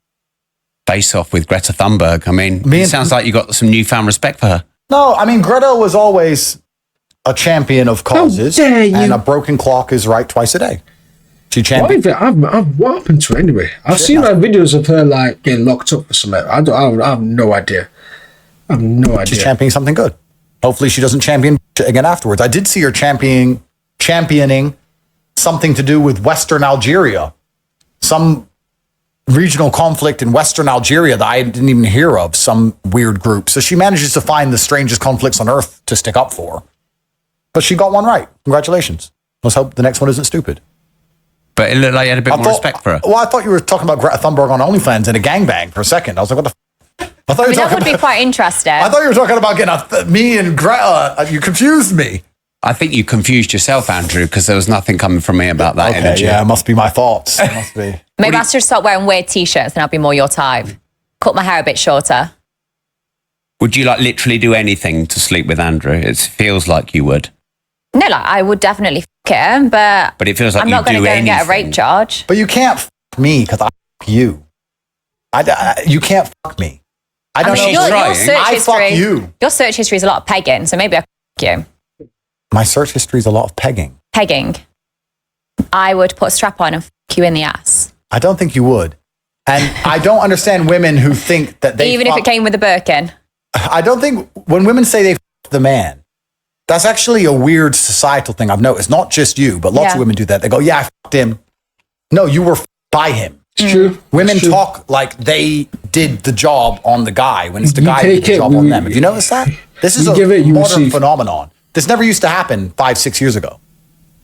face off with Greta Thunberg. I mean, it sounds like you got some newfound respect for her. No, I mean, Greta was always a champion of causes, and a broken clock is right twice a day. She championed. What happened to her anyway? I've seen like videos of her like getting locked up for something. I have no idea. I have no idea. She's championing something good. Hopefully she doesn't champion again afterwards. I did see her championing something to do with Western Algeria. Some regional conflict in Western Algeria that I didn't even hear of, some weird group. So she manages to find the strangest conflicts on earth to stick up for. But she got one right. Congratulations. Let's hope the next one isn't stupid. But it looked like you had a bit more respect for her. Well, I thought you were talking about Greta Thunberg on OnlyFans and a gangbang for a second. I was like, what the that would be quite interesting. I thought you were talking about getting me and Greta. You confused me. I think you confused yourself, Andrew, because there was nothing coming from me about that energy. Yeah, it must be my thoughts. It must be. Maybe I should stop wearing weird t-shirts and I'll be more your type. Cut my hair a bit shorter. Would you like literally do anything to sleep with Andrew? It feels like you would. No, like I would definitely f him, but it feels like I'm not going to go and get a rape charge. But you can't f me because I f you. You can't f me. I don't know. Your search history, fuck you. Your search history is a lot of pegging, so maybe I f you. My search history is a lot of pegging. Pegging. I would put a strap on and f you in the ass. I don't think you would. And I don't understand women who think that they even if it came with a Birkin. I don't think when women say they f the man, that's actually a weird societal thing I've noticed. Not just you, but lots of women do that. They go, yeah, I f***ed him. No, you were by him. It's true. Women talk like they did the job on the guy when it's the guy who did the job on them. Have you noticed that? This is a modern phenomenon. This never used to happen 5-6 years ago.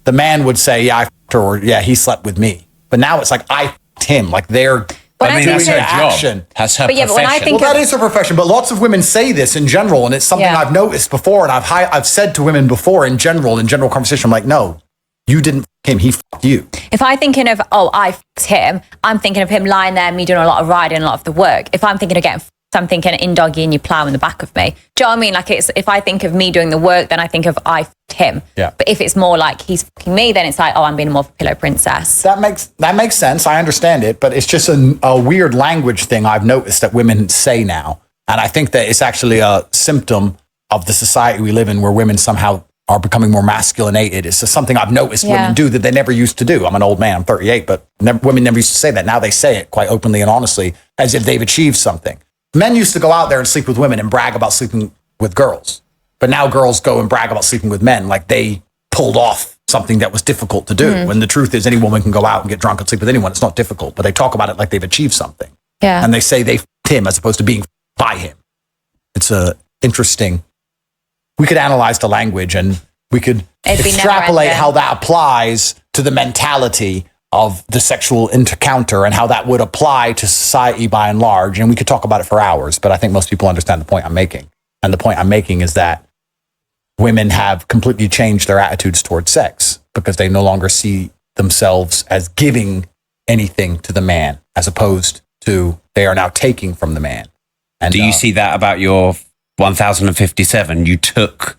The man would say, yeah, I f***ed her, or yeah, he slept with me. But now it's like, I f***ed him. Like they're that's her job. That's her profession. When I think that is her profession, but lots of women say this in general, and it's something I've noticed before, and I've said to women before in general conversation, I'm like, no, you didn't f*** him, he f***ed you. If I'm thinking of, I f***ed him, I'm thinking of him lying there, me doing a lot of riding, a lot of the work. If I'm thinking of getting f***ed, I'm thinking in doggy and you plow in the back of me. Do you know what I mean? Like if I think of me doing the work, then I think of I f***ed him. Yeah. But if it's more like he's f***ing me, then it's like, I'm being more of a pillow princess. That makes sense. I understand it, but it's just a weird language thing I've noticed that women say now. And I think that it's actually a symptom of the society we live in where women somehow are becoming more masculinated. It's just something I've noticed women do that they never used to do. I'm an old man, I'm 38, but women never used to say that. Now they say it quite openly and honestly as if they've achieved something. Men used to go out there and sleep with women and brag about sleeping with girls. But now girls go and brag about sleeping with men like they pulled off something that was difficult to do. When the truth is any woman can go out and get drunk and sleep with anyone. It's not difficult, but they talk about it like they've achieved something. Yeah. And they say they f***ed him as opposed to being f***ed by him. It's interesting. We could analyze the language and we could extrapolate how that applies to the mentality of the sexual encounter and how that would apply to society by and large. And we could talk about it for hours, but I think most people understand the point I'm making. And the point I'm making is that women have completely changed their attitudes towards sex because they no longer see themselves as giving anything to the man, as opposed to they are now taking from the man. And do you see that about your 1057? You took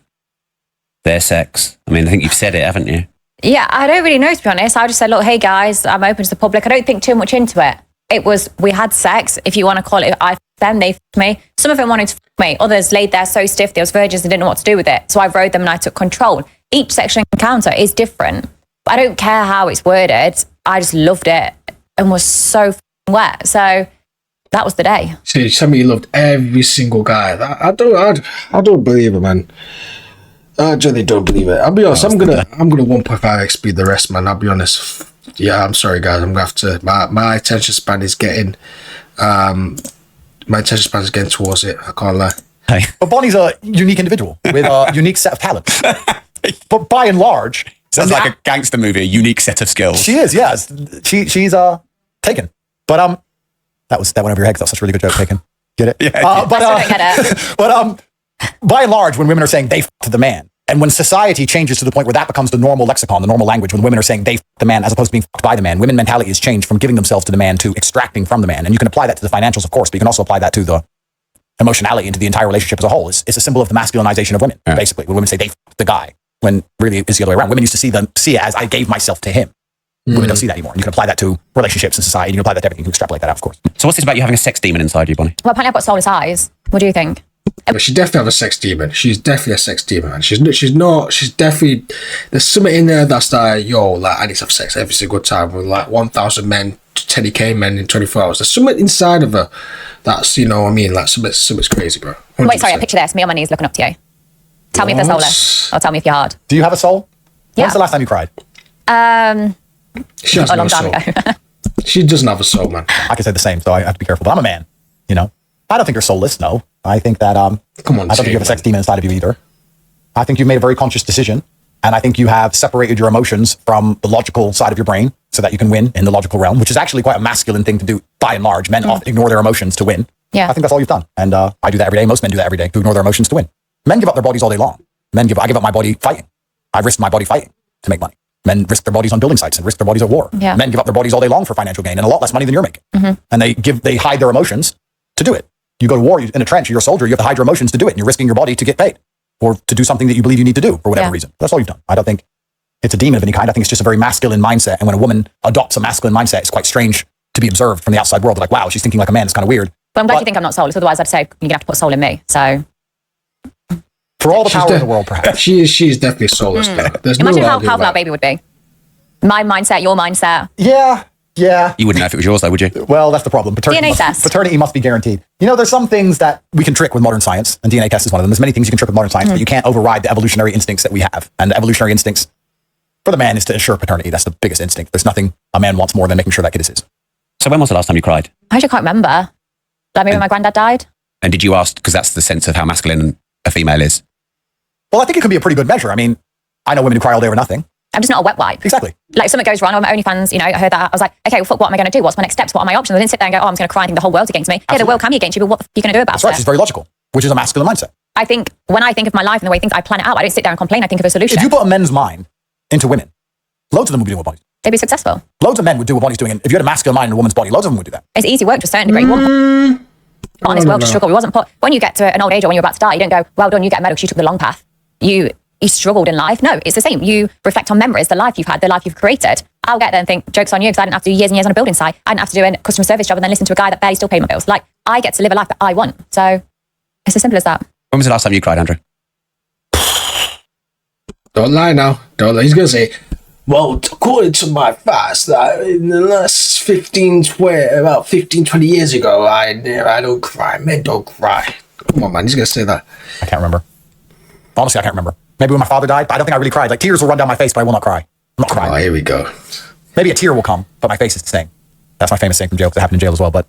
their sex. I mean, I think you've said it, haven't you? Yeah, I don't really know, to be honest. I just said, look, hey guys, I'm open to the public. I don't think too much into it. It was, we had sex, if you want to call it, I f***ed them, they f***ed me. Some of them wanted to f*** me. Others laid there so stiff, they was virgins and didn't know what to do with it. So I rode them and I took control. Each sexual encounter is different. I don't care how it's worded. I just loved it and was so wet. So that was the day. See, somebody loved every single guy. I don't believe it, man. I really don't believe it. I'll be honest. I'm gonna 1.5x speed the rest, man. I'll be honest. Yeah, I'm sorry, guys. I'm gonna have to. My attention span is getting. My attention span is getting towards it. I can't lie. Hey. But Bonnie's a unique individual with a unique set of talents. But by and large, sounds like a gangster movie. A unique set of skills. She is. Yeah. She's taken. But that went over your head. 'Cause that was such a really good joke. Taken. Get it? Yeah. But by and large, when women are saying they f***ed the man, and when society changes to the point where that becomes the normal lexicon, the normal language, when women are saying they f***ed the man as opposed to being f***ed by the man, women mentality has changed from giving themselves to the man to extracting from the man. And you can apply that to the financials, of course, but you can also apply that to the emotionality and to the entire relationship as a whole. It's a symbol of the masculinization of women, basically, when women say they f***ed the guy, when really it's the other way around. Women used to see it as I gave myself to him. Women don't see that anymore. And you can apply that to relationships and society. And you can apply that to everything. You can extrapolate that out, of course. So what's this about you having a sex demon inside you, Bonnie? Well, apparently I've got soulless eyes. What do you think? But she definitely have a sex demon. She's definitely a sex demon, man. She's definitely, there's something in there that's like, yo, like, I need to have sex every single time with like 1,000 men, 10k men in 24 hours. There's something inside of her that's, you know what I mean, like something's crazy, bro. 100%. Wait, sorry, I picture this. Me on my knees looking up to you. Tell me if they're soulless, or tell me if you're hard. Do you have a soul? Yeah. When's the last time you cried? She has a long no time soul. ago. She doesn't have a soul, man. I can say the same, so I have to be careful. But I'm a man, you know. I don't think you're soulless, no. I think that, Come on, I don't think you have a sex demon inside of you either. I think you've made a very conscious decision. And I think you have separated your emotions from the logical side of your brain so that you can win in the logical realm, which is actually quite a masculine thing to do by and large. Men often ignore their emotions to win. Yeah. I think that's all you've done. And I do that every day. Most men do that every day, to ignore their emotions to win. Men give up their bodies all day long. I give up my body fighting. I risk my body fighting to make money. Men risk their bodies on building sites and risk their bodies at war. Yeah. Men give up their bodies all day long for financial gain and a lot less money than you're making. And they hide their emotions to do it. You go to war in a trench, you're a soldier, you have to hide your emotions to do it. And you're risking your body to get paid or to do something that you believe you need to do for whatever reason. That's all you've done. I don't think it's a demon of any kind. I think it's just a very masculine mindset. And when a woman adopts a masculine mindset, it's quite strange to be observed from the outside world. They're like, wow, she's thinking like a man. It's kind of weird. But I'm glad you think I'm not soulless. Otherwise, I'd say you're going to have to put soul in me. So for all the power in the world, perhaps. She's definitely soulless. There's imagine no how arguing powerful about our baby would be. My mindset, your mindset. Yeah. You wouldn't know if it was yours, though, would you? Well, that's the problem. DNA test. Paternity must be guaranteed. You know, there's some things that we can trick with modern science, and DNA test is one of them. There's many things you can trick with modern science, but you can't override the evolutionary instincts that we have. And the evolutionary instincts for the man is to ensure paternity. That's the biggest instinct. There's nothing a man wants more than making sure that kid is his. So when was the last time you cried? I actually can't remember. Like maybe when my granddad died. And did you ask, because that's the sense of how masculine a female is? Well, I think it can be a pretty good measure. I mean, I know women who cry all day over nothing. I'm just not a wet wipe. Exactly. Like if something goes wrong on my OnlyFans, you know, I heard that. I was like, okay, well, fuck, what am I going to do? What's my next steps? What are my options? I didn't sit there and go, oh, I'm going to cry and think the whole world's against me. Yeah, the world can be against you, but what are you going to do about it? That's right. It's very logical, which is a masculine mindset. I think when I think of my life and the way things, I plan it out. I don't sit there and complain. I think of a solution. If you put a men's mind into women, loads of them would be doing what Bonnie's doing. They'd be successful. Loads of men would do what Bonnie's doing. And if you had a masculine mind in a woman's body, loads of them would do that. It's easy work to a certain degree. Put on this world to struggle. We wasn't put, when you get to an old age or when you're about to die, you don't go, well done, you get a medal because you took the long path. You struggled in life. No, it's the same. You reflect on memories, the life you've had, the life you've created. I'll get there and think, joke's on you, because I didn't have to do years and years on a building site. I didn't have to do a customer service job and then listen to a guy that barely still paid my bills. Like, I get to live a life that I want. So it's as simple as that. When was the last time you cried, Andrew? Don't lie now. Don't lie. He's going to say, well, according to my fast, in the last 15, 20 years ago, I don't cry. Men don't cry. Come on, man. He's going to say that. I can't remember. Honestly, I can't remember. Maybe when my father died, but I don't think I really cried. Like, tears will run down my face, but I will not cry. I'm not crying. Oh, here we go. Maybe a tear will come, but my face is the same. That's my famous saying from jail, because it happened in jail as well. But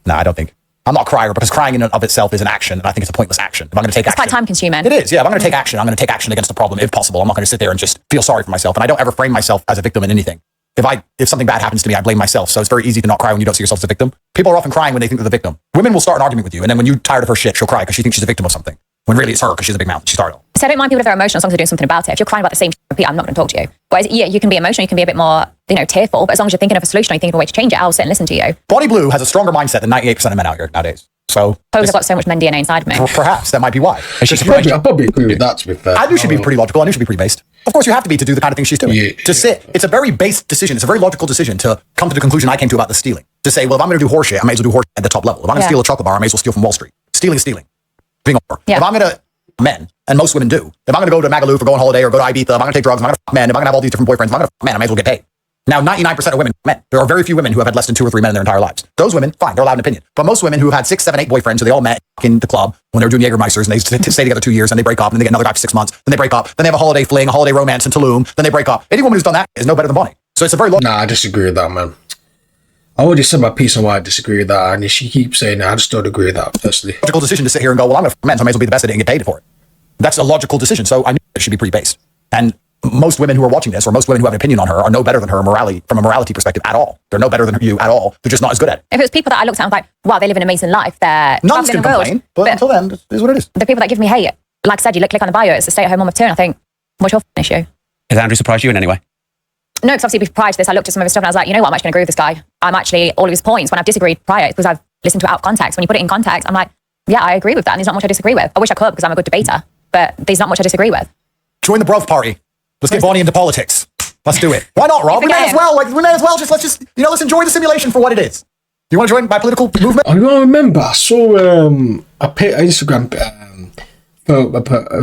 no, I don't think. I'm not a crier, because crying in and of itself is an action, and I think it's a pointless action. If I'm going to take action. It's quite time consuming. It is, yeah. If I'm going to take action, I'm going to take action against the problem if possible. I'm not going to sit there and just feel sorry for myself. And I don't ever frame myself as a victim in anything. If something bad happens to me, I blame myself. So it's very easy to not cry when you don't see yourself as a victim. People are often crying when they think they're the victim. Women will start an argument with you, and then when you're tired of her shit, she'll cry because she thinks she's a victim of something. When really it's her because she's a big mouth. She started it. So I don't mind people if they're emotional as long as they're doing something about it. If you're crying about the same shit, repeat, I'm not going to talk to you. Whereas, yeah, you can be emotional, you can be a bit more, tearful, but as long as you're thinking of a solution or you're thinking of a way to change it, I'll sit and listen to you. Bonnie Blue has a stronger mindset than 98% of men out here nowadays. So I've got so much men DNA inside me. Perhaps that might be why. I probably agree with that, to be fair. I knew she'd be pretty logical. I knew she'd be pretty based. Of course, you have to be to do the kind of thing she's doing. Yeah. To sit, it's a very based decision. It's a very logical decision to come to the conclusion I came to about the stealing. To say, well, if I'm going to do horseshit, I may as well do horseshit at the top level. If I'm going to steal a chocolate bar, I may as well steal from Wall Street. Stealing is stealing. Being over. Yeah. If I'm going to, men, and most women do, if I'm going to go to Magaluf or go on holiday or go to Ibiza, if I'm going to take drugs, if I'm going to fuck men, if I'm going to have all these different boyfriends, if I'm going to fuck men, I may as well get paid. Now, 99% of women, men. There are very few women who have had less than 2 or 3 men in their entire lives. Those women, fine, they're allowed an opinion. But most women who have had 6, 7, 8 boyfriends who they all met in the club when they were doing Jägermeisters and they stay together 2 years and they break up and they get another guy for 6 months, then they break up, then they have a holiday fling, a holiday romance in Tulum, then they break up. Any woman who's done that is no better than Bonnie. So it's a very Nah, I disagree with that, man. I already said my piece on why I disagree with that, and if she keeps saying that, I just don't agree with that, personally. logical decision to sit here and go, well, I'm going to fuck men, so I may as well be the best at it and get paid for it. That's a logical decision. So I knew it should be pretty based. And most women who are watching this, or most women who have an opinion on her, are no better than her from a morality perspective at all. They're no better than you at all. They're just not as good at it. If it was people that I looked at, I'm like, wow, they live an amazing life. They're None can complain, but until then, it is what it is. The people that give me hate, like I said, you click on the bio, it's a stay-at-home mom of 2, and I think, what's your issue? Has Andrew surprised you in any way? No, because obviously prior to this, I looked at some of his stuff and I was like, you know what, I'm actually going to agree with this guy. I'm actually, all of his points, when I've disagreed prior, it's because I've listened to it out of context. When you put it in context, I'm like, yeah, I agree with that, and there's not much I disagree with. I wish I could because I'm a good debater, but there's not much I disagree with. Join the Bruv Party. Let's get Bonnie into politics. Let's do it. Why not, Rob? We may as well. Like, we may as well let's just, let's enjoy the simulation for what it is. Do you want to join my political movement? I don't remember. I saw a Instagram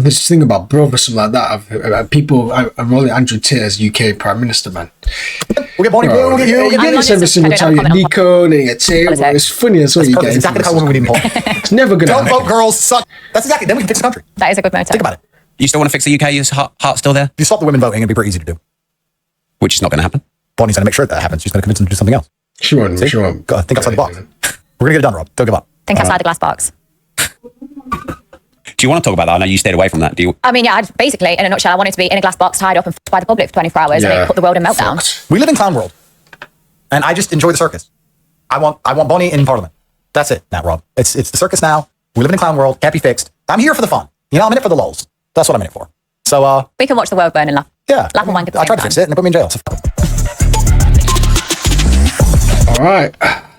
this thing about Brov or something like that of people rolling Andrew Tate as UK Prime Minister, man. We'll get Bonnie Blue, we'll get you. You get this every single time. You get Nico, then you get Tate. It's funny as well. You get exactly the kind of woman we need more. It's never going to happen. Don't vote, girls. Suck. That's exactly. Then we can fix the country. That is a good motive. Think about it. You still want to fix the UK? Is heart still there? If you stop the women voting, it'd be pretty easy to do. Which is not going to happen. Bonnie's going to make sure that happens. She's going to convince them to do something else. She won't. She won't. Gotta think outside the box. We're going to get it done, Rob. Don't give up. Think outside the glass box. Do you want to talk about that? I know you stayed away from that. Do you? I mean, yeah, basically, in a nutshell, I wanted to be in a glass box, tied up and f***ed by the public for 24 hours and then put the world in meltdown. We live in clown world. And I just enjoy the circus. I want Bonnie in Parliament. That's it now, Rob. It's the circus now. We live in a clown world. Can't be fixed. I'm here for the fun. I'm in it for the lulz. That's what I'm in it for. So, we can watch the world burn and laugh. Yeah. Laugh and wank at the I same tried to fix it and they put me in jail. So. All right.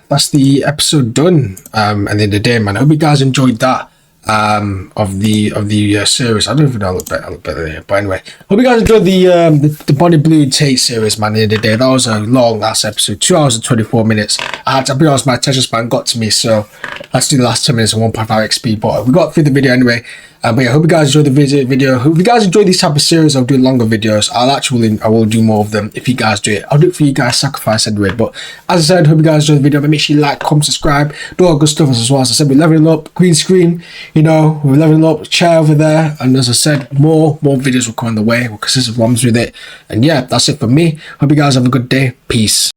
That's the episode done. And then the day, man. I hope you guys enjoyed that. Of the series. I don't even know. I look better there. But anyway, hope you guys enjoyed the Bonnie Blue Tate series, man. The other day, that was a long last episode, 2 hours and 24 minutes. I had to be honest, my attention span got to me, so let's do the last 10 minutes at 1.5 XP. But we got through the video anyway. But yeah, hope you guys enjoyed the video. Hope you guys enjoy these type of series. I'll do longer videos. I will do more of them if you guys do it. I'll do it for you guys, sacrifice anyway. But as I said, hope you guys enjoyed the video. But make sure you like, comment, subscribe, do all good stuff as well. As I said, we're leveling up, green screen, we're leveling up, chair over there. And as I said, more videos will come on the way. We'll consist of Romz with it. And yeah, that's it for me. Hope you guys have a good day. Peace.